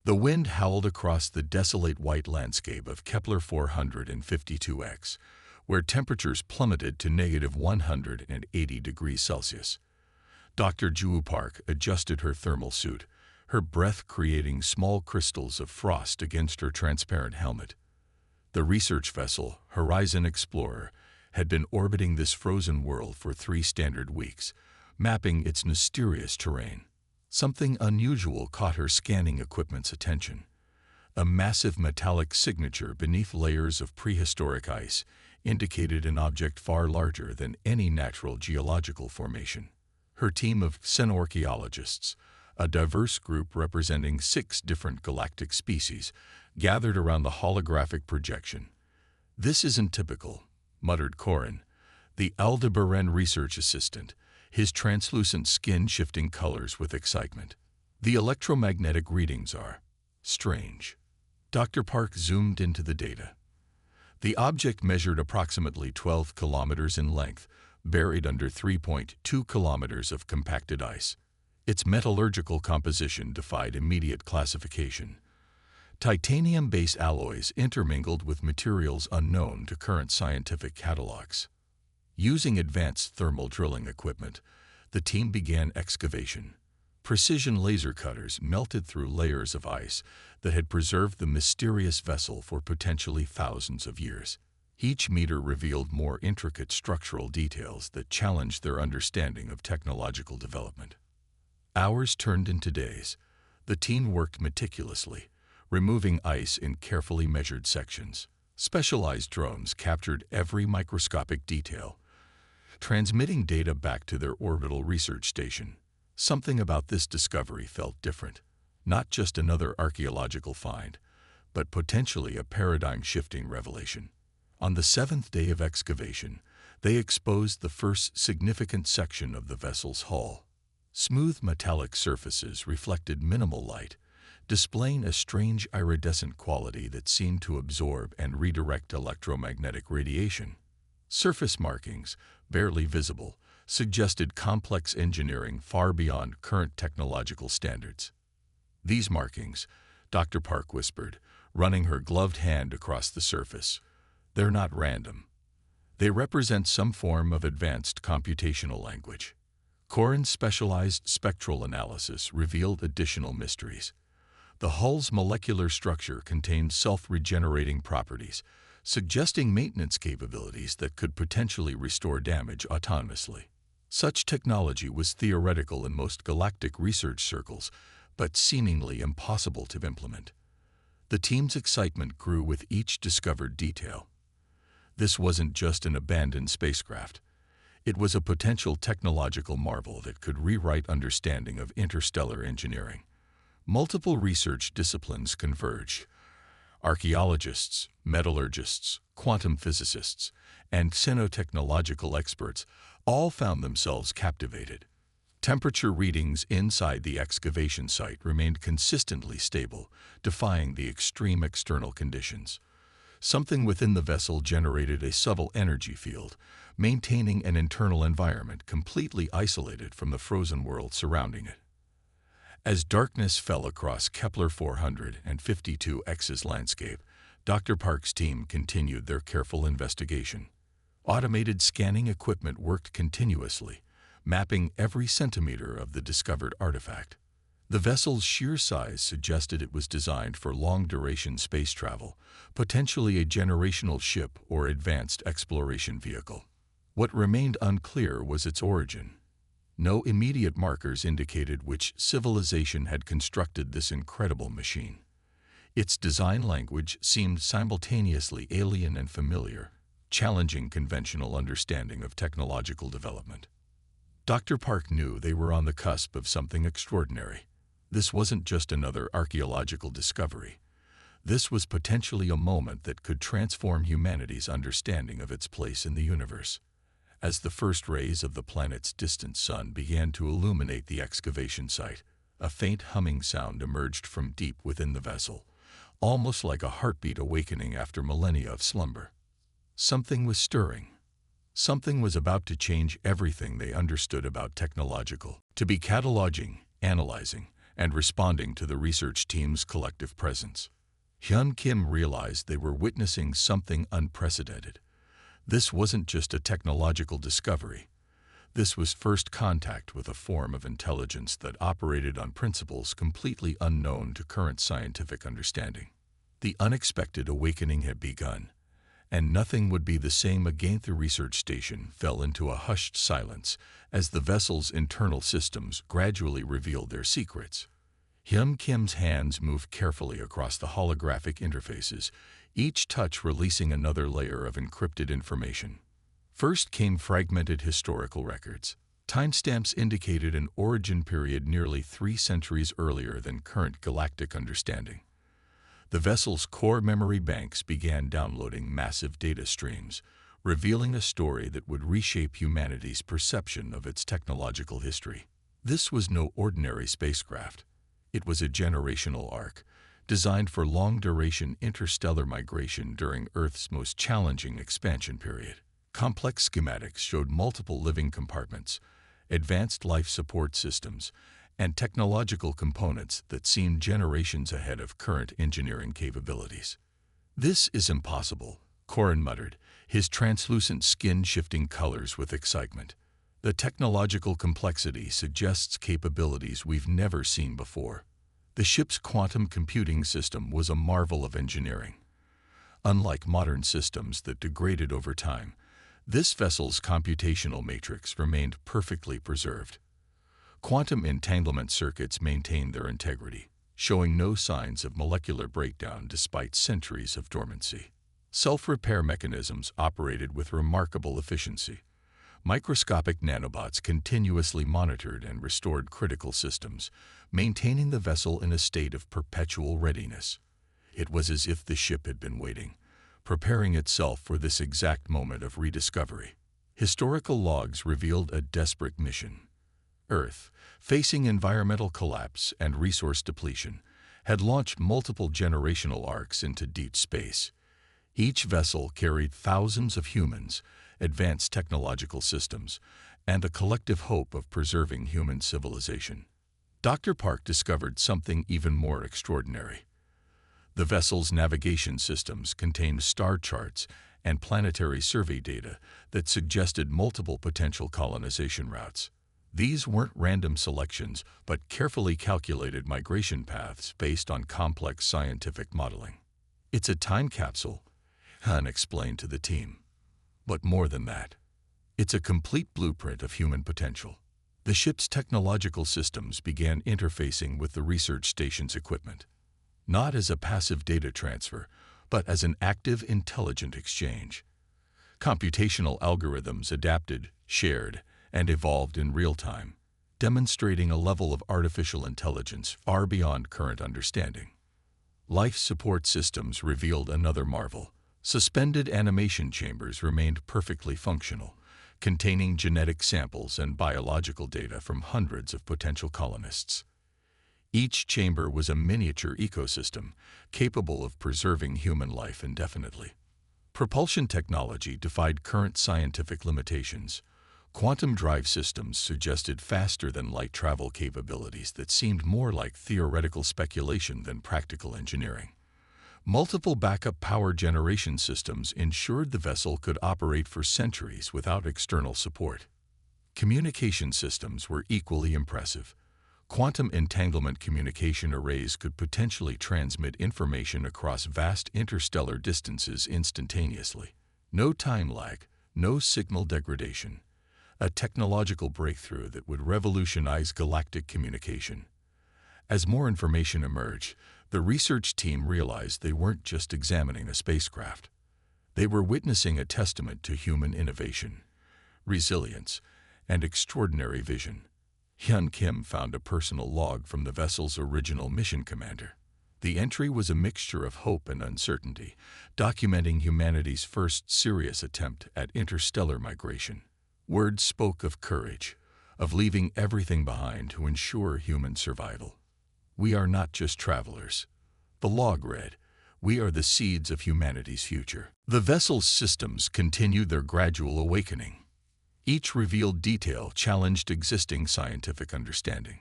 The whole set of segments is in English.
The wind howled across the desolate white landscape of Kepler 452X, where temperatures plummeted to -180 degrees Celsius. Dr. Ju Park adjusted her thermal suit, her breath creating small crystals of frost against her transparent helmet. The research vessel, Horizon Explorer, had been orbiting this frozen world for 3 standard weeks, mapping its mysterious terrain. Something unusual caught her scanning equipment's attention. A massive metallic signature beneath layers of prehistoric ice indicated an object far larger than any natural geological formation. Her team of xenorchaeologists, a diverse group representing 6 different galactic species, gathered around the holographic projection. "This isn't typical," muttered Corin, the Aldebaran research assistant, his translucent skin shifting colors with excitement. "The electromagnetic readings are strange." Dr. Park zoomed into the data. The object measured approximately 12 kilometers in length, buried under 3.2 kilometers of compacted ice. Its metallurgical composition defied immediate classification. Titanium-based alloys intermingled with materials unknown to current scientific catalogs. Using advanced thermal drilling equipment, the team began excavation. Precision laser cutters melted through layers of ice that had preserved the mysterious vessel for potentially thousands of years. Each meter revealed more intricate structural details that challenged their understanding of technological development. Hours turned into days. The team worked meticulously, removing ice in carefully measured sections. Specialized drones captured every microscopic detail, transmitting data back to their orbital research station. Something about this discovery felt different. Not just another archaeological find, but potentially a paradigm-shifting revelation. On the 7th day of excavation, they exposed the first significant section of the vessel's hull. Smooth metallic surfaces reflected minimal light, displaying a strange iridescent quality that seemed to absorb and redirect electromagnetic radiation. Surface markings, barely visible, suggested complex engineering far beyond current technological standards. "These markings," Dr. Park whispered, running her gloved hand across the surface, "they're not random. They represent some form of advanced computational language." Corin's specialized spectral analysis revealed additional mysteries. The hull's molecular structure contained self-regenerating properties, suggesting maintenance capabilities that could potentially restore damage autonomously. Such technology was theoretical in most galactic research circles, but seemingly impossible to implement. The team's excitement grew with each discovered detail. This wasn't just an abandoned spacecraft. It was a potential technological marvel that could rewrite understanding of interstellar engineering. Multiple research disciplines converged. Archaeologists, metallurgists, quantum physicists, and xenotechnological experts all found themselves captivated. Temperature readings inside the excavation site remained consistently stable, defying the extreme external conditions. Something within the vessel generated a subtle energy field, maintaining an internal environment completely isolated from the frozen world surrounding it. As darkness fell across Kepler 452X's landscape, Dr. Park's team continued their careful investigation. Automated scanning equipment worked continuously, mapping every centimeter of the discovered artifact. The vessel's sheer size suggested it was designed for long-duration space travel, potentially a generational ship or advanced exploration vehicle. What remained unclear was its origin. No immediate markers indicated which civilization had constructed this incredible machine. Its design language seemed simultaneously alien and familiar, challenging conventional understanding of technological development. Dr. Park knew they were on the cusp of something extraordinary. This wasn't just another archaeological discovery. This was potentially a moment that could transform humanity's understanding of its place in the universe. As the first rays of the planet's distant sun began to illuminate the excavation site, a faint humming sound emerged from deep within the vessel, almost like a heartbeat awakening after millennia of slumber. Something was stirring. Something was about to change everything they understood about technological. To be cataloging, analyzing, and responding to the research team's collective presence. Hyun Kim realized they were witnessing something unprecedented. This wasn't just a technological discovery. This was first contact with a form of intelligence that operated on principles completely unknown to current scientific understanding. The unexpected awakening had begun, and nothing would be the same again. The research station fell into a hushed silence as the vessel's internal systems gradually revealed their secrets. Hyun Kim's hands moved carefully across the holographic interfaces, each touch releasing another layer of encrypted information. First came fragmented historical records. Timestamps indicated an origin period nearly 3 centuries earlier than current galactic understanding. The vessel's core memory banks began downloading massive data streams, revealing a story that would reshape humanity's perception of its technological history. This was no ordinary spacecraft. It was a generational arc, designed for long-duration interstellar migration during Earth's most challenging expansion period. Complex schematics showed multiple living compartments, advanced life support systems, and technological components that seemed generations ahead of current engineering capabilities. "This is impossible," Corin muttered, his translucent skin shifting colors with excitement. "The technological complexity suggests capabilities we've never seen before." The ship's quantum computing system was a marvel of engineering. Unlike modern systems that degraded over time, this vessel's computational matrix remained perfectly preserved. Quantum entanglement circuits maintained their integrity, showing no signs of molecular breakdown despite centuries of dormancy. Self-repair mechanisms operated with remarkable efficiency. Microscopic nanobots continuously monitored and restored critical systems, maintaining the vessel in a state of perpetual readiness. It was as if the ship had been waiting, preparing itself for this exact moment of rediscovery. Historical logs revealed a desperate mission. Earth, facing environmental collapse and resource depletion, had launched multiple generational arcs into deep space. Each vessel carried thousands of humans, advanced technological systems, and a collective hope of preserving human civilization. Dr. Park discovered something even more extraordinary. The vessel's navigation systems contained star charts and planetary survey data that suggested multiple potential colonization routes. These weren't random selections, but carefully calculated migration paths based on complex scientific modeling. "It's a time capsule," Han explained to the team. "But more than that. It's a complete blueprint of human potential." The ship's technological systems began interfacing with the research station's equipment, not as a passive data transfer, but as an active, intelligent exchange. Computational algorithms adapted, shared, and evolved in real time, demonstrating a level of artificial intelligence far beyond current understanding. Life support systems revealed another marvel. Suspended animation chambers remained perfectly functional, containing genetic samples and biological data from hundreds of potential colonists. Each chamber was a miniature ecosystem, capable of preserving human life indefinitely. Propulsion technology defied current scientific limitations. Quantum drive systems suggested faster-than-light travel capabilities that seemed more like theoretical speculation than practical engineering. Multiple backup power generation systems ensured the vessel could operate for centuries without external support. Communication systems were equally impressive. Quantum entanglement communication arrays could potentially transmit information across vast interstellar distances instantaneously. No time lag, no signal degradation. A technological breakthrough that would revolutionize galactic communication. As more information emerged, the research team realized they weren't just examining a spacecraft. They were witnessing a testament to human innovation, resilience, and extraordinary vision. Hyun Kim found a personal log from the vessel's original mission commander. The entry was a mixture of hope and uncertainty, documenting humanity's first serious attempt at interstellar migration. Words spoke of courage, of leaving everything behind to ensure human survival. "We are not just travelers," the log read. "We are the seeds of humanity's future." The vessel's systems continued their gradual awakening. Each revealed detail challenged existing scientific understanding.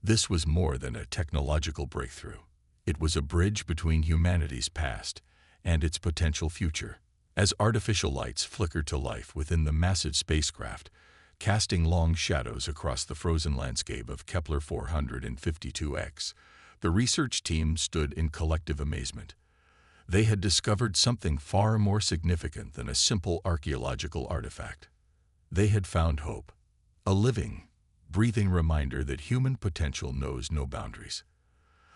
This was more than a technological breakthrough. It was a bridge between humanity's past and its potential future. As artificial lights flickered to life within the massive spacecraft, casting long shadows across the frozen landscape of Kepler 452X, the research team stood in collective amazement. They had discovered something far more significant than a simple archaeological artifact. They had found hope, a living, breathing reminder that human potential knows no boundaries.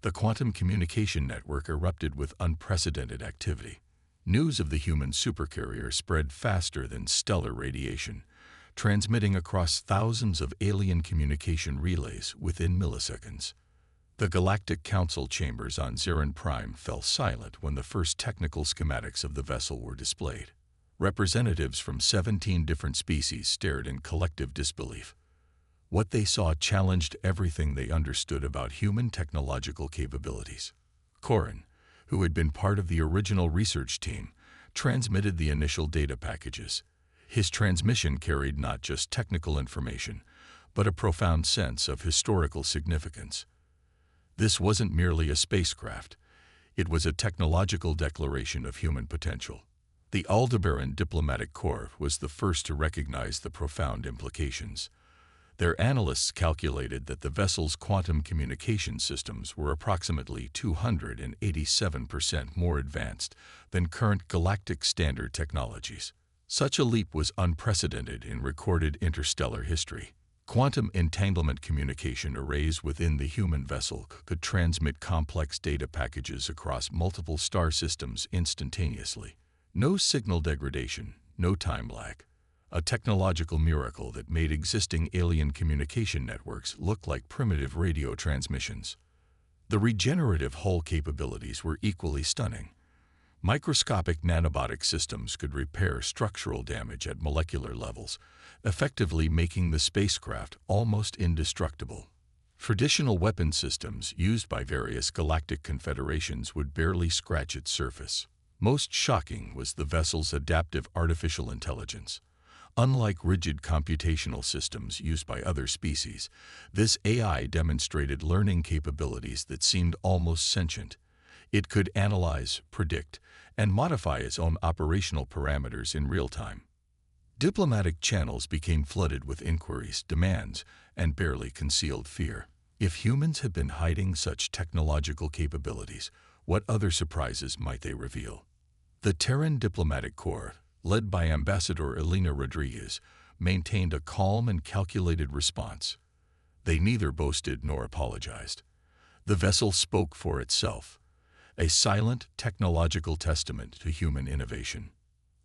The quantum communication network erupted with unprecedented activity. News of the human supercarrier spread faster than stellar radiation, transmitting across thousands of alien communication relays within milliseconds. The Galactic Council chambers on Zarin Prime fell silent when the first technical schematics of the vessel were displayed. Representatives from 17 different species stared in collective disbelief. What they saw challenged everything they understood about human technological capabilities. Corin, who had been part of the original research team, transmitted the initial data packages. His transmission carried not just technical information, but a profound sense of historical significance. This wasn't merely a spacecraft. It was a technological declaration of human potential. The Aldebaran Diplomatic Corps was the first to recognize the profound implications. Their analysts calculated that the vessel's quantum communication systems were approximately 287% more advanced than current galactic standard technologies. Such a leap was unprecedented in recorded interstellar history. Quantum entanglement communication arrays within the human vessel could transmit complex data packages across multiple star systems instantaneously. No signal degradation, no time lag. A technological miracle that made existing alien communication networks look like primitive radio transmissions. The regenerative hull capabilities were equally stunning. Microscopic nanobotic systems could repair structural damage at molecular levels, effectively making the spacecraft almost indestructible. Traditional weapon systems used by various galactic confederations would barely scratch its surface. Most shocking was the vessel's adaptive artificial intelligence. Unlike rigid computational systems used by other species, this AI demonstrated learning capabilities that seemed almost sentient. It could analyze, predict, and modify its own operational parameters in real time. Diplomatic channels became flooded with inquiries, demands, and barely concealed fear. If humans had been hiding such technological capabilities, what other surprises might they reveal? The Terran Diplomatic Corps, led by Ambassador Elena Rodriguez, maintained a calm and calculated response. They neither boasted nor apologized. The vessel spoke for itself, a silent technological testament to human innovation.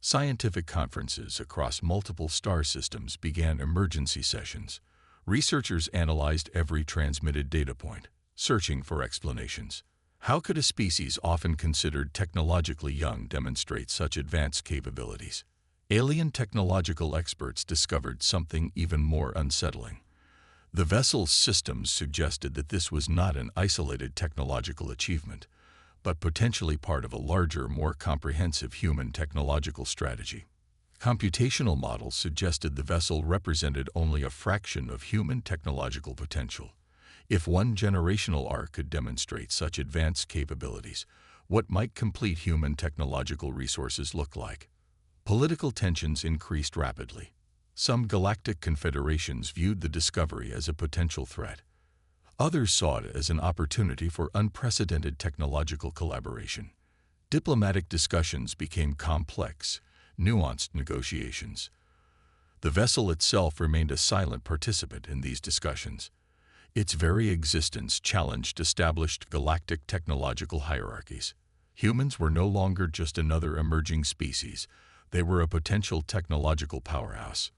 Scientific conferences across multiple star systems began emergency sessions. Researchers analyzed every transmitted data point, searching for explanations. How could a species often considered technologically young demonstrate such advanced capabilities? Alien technological experts discovered something even more unsettling. The vessel's systems suggested that this was not an isolated technological achievement, but potentially part of a larger, more comprehensive human technological strategy. Computational models suggested the vessel represented only a fraction of human technological potential. If one generational arc could demonstrate such advanced capabilities, what might complete human technological resources look like? Political tensions increased rapidly. Some galactic confederations viewed the discovery as a potential threat. Others saw it as an opportunity for unprecedented technological collaboration. Diplomatic discussions became complex, nuanced negotiations. The vessel itself remained a silent participant in these discussions. Its very existence challenged established galactic technological hierarchies. Humans were no longer just another emerging species. They were a potential technological powerhouse.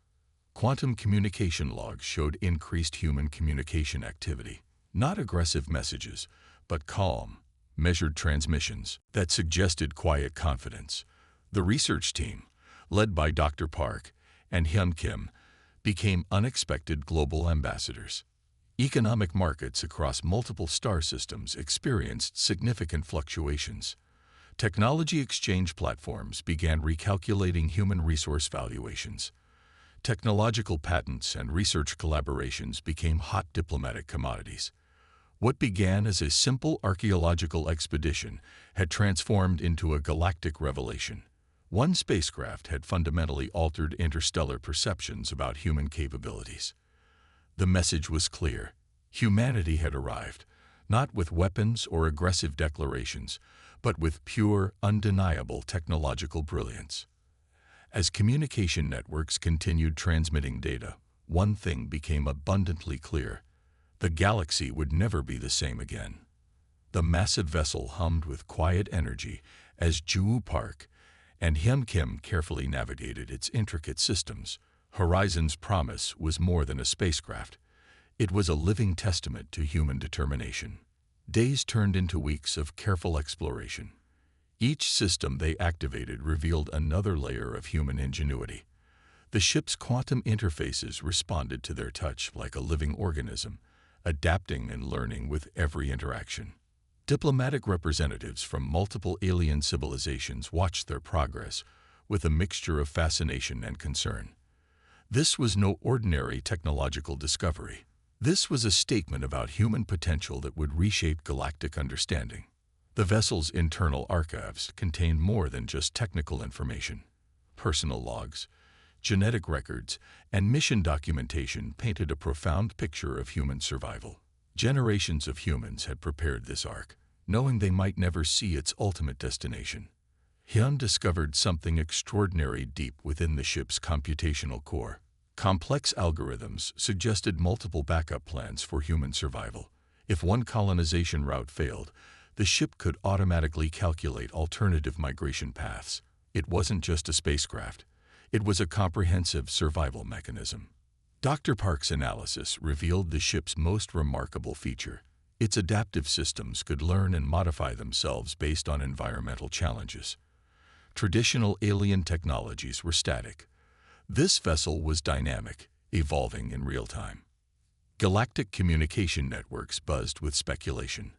Quantum communication logs showed increased human communication activity. Not aggressive messages, but calm, measured transmissions that suggested quiet confidence. The research team, led by Dr. Park and Hyun Kim, became unexpected global ambassadors. Economic markets across multiple star systems experienced significant fluctuations. Technology exchange platforms began recalculating human resource valuations. Technological patents and research collaborations became hot diplomatic commodities. What began as a simple archaeological expedition had transformed into a galactic revelation. One spacecraft had fundamentally altered interstellar perceptions about human capabilities. The message was clear. Humanity had arrived, not with weapons or aggressive declarations, but with pure, undeniable technological brilliance. As communication networks continued transmitting data, one thing became abundantly clear. The galaxy would never be the same again. The massive vessel hummed with quiet energy as Juhu Park and Hyun Kim carefully navigated its intricate systems. Horizon's promise was more than a spacecraft. It was a living testament to human determination. Days turned into weeks of careful exploration. Each system they activated revealed another layer of human ingenuity. The ship's quantum interfaces responded to their touch like a living organism, adapting and learning with every interaction. Diplomatic representatives from multiple alien civilizations watched their progress with a mixture of fascination and concern. This was no ordinary technological discovery. This was a statement about human potential that would reshape galactic understanding. The vessel's internal archives contained more than just technical information. Personal logs, genetic records, and mission documentation painted a profound picture of human survival. Generations of humans had prepared this ark, knowing they might never see its ultimate destination. Hyun discovered something extraordinary deep within the ship's computational core. Complex algorithms suggested multiple backup plans for human survival. If one colonization route failed, the ship could automatically calculate alternative migration paths. It wasn't just a spacecraft. It was a comprehensive survival mechanism. Dr. Park's analysis revealed the ship's most remarkable feature. Its adaptive systems could learn and modify themselves based on environmental challenges. Traditional alien technologies were static. This vessel was dynamic, evolving in real time. Galactic communication networks buzzed with speculation.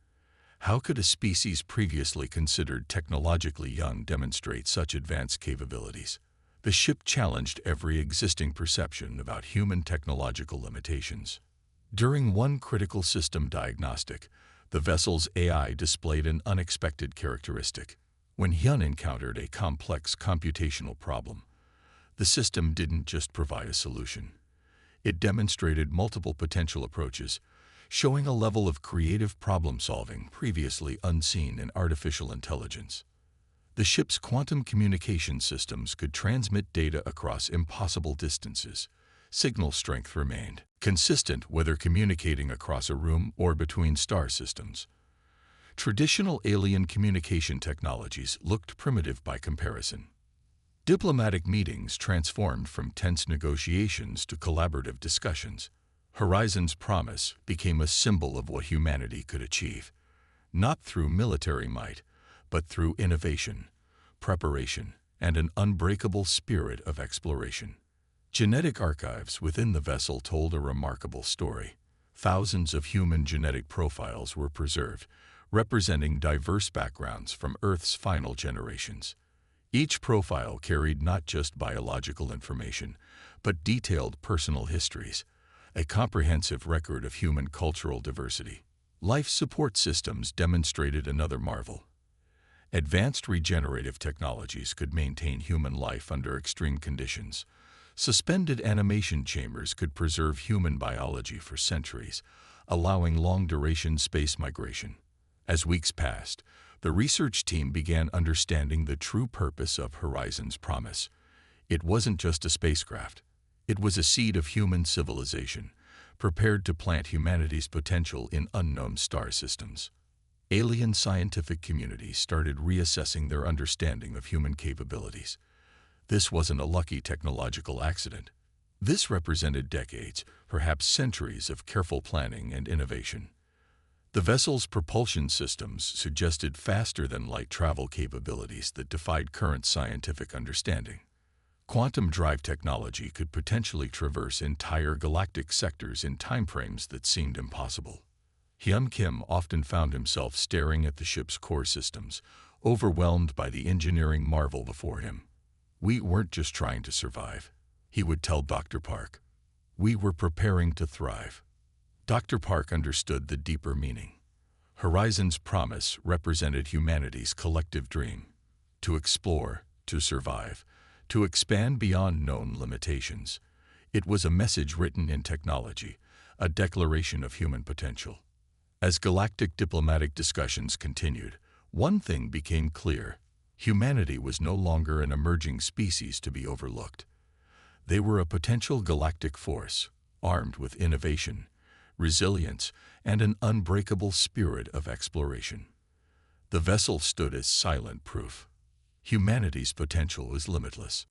How could a species previously considered technologically young demonstrate such advanced capabilities? The ship challenged every existing perception about human technological limitations. During one critical system diagnostic, the vessel's AI displayed an unexpected characteristic. When Hyun encountered a complex computational problem, the system didn't just provide a solution. It demonstrated multiple potential approaches, showing a level of creative problem-solving previously unseen in artificial intelligence. The ship's quantum communication systems could transmit data across impossible distances. Signal strength remained consistent whether communicating across a room or between star systems. Traditional alien communication technologies looked primitive by comparison. Diplomatic meetings transformed from tense negotiations to collaborative discussions. Horizon's promise became a symbol of what humanity could achieve, not through military might, but through innovation, preparation, and an unbreakable spirit of exploration. Genetic archives within the vessel told a remarkable story. Thousands of human genetic profiles were preserved, representing diverse backgrounds from Earth's final generations. Each profile carried not just biological information, but detailed personal histories, a comprehensive record of human cultural diversity. Life support systems demonstrated another marvel. Advanced regenerative technologies could maintain human life under extreme conditions. Suspended animation chambers could preserve human biology for centuries, allowing long-duration space migration. As weeks passed, the research team began understanding the true purpose of Horizon's promise. It wasn't just a spacecraft. It was a seed of human civilization, prepared to plant humanity's potential in unknown star systems. Alien scientific communities started reassessing their understanding of human capabilities. This wasn't a lucky technological accident. This represented decades, perhaps centuries of careful planning and innovation. The vessel's propulsion systems suggested faster-than-light travel capabilities that defied current scientific understanding. Quantum drive technology could potentially traverse entire galactic sectors in timeframes that seemed impossible. Hyun Kim often found himself staring at the ship's core systems, overwhelmed by the engineering marvel before him. "We weren't just trying to survive," he would tell Dr. Park. "We were preparing to thrive." Dr. Park understood the deeper meaning. Horizon's promise represented humanity's collective dream: to explore, to survive, to expand beyond known limitations. It was a message written in technology, a declaration of human potential. As galactic diplomatic discussions continued, one thing became clear: humanity was no longer an emerging species to be overlooked. They were a potential galactic force, armed with innovation, resilience, and an unbreakable spirit of exploration. The vessel stood as silent proof. Humanity's potential is limitless.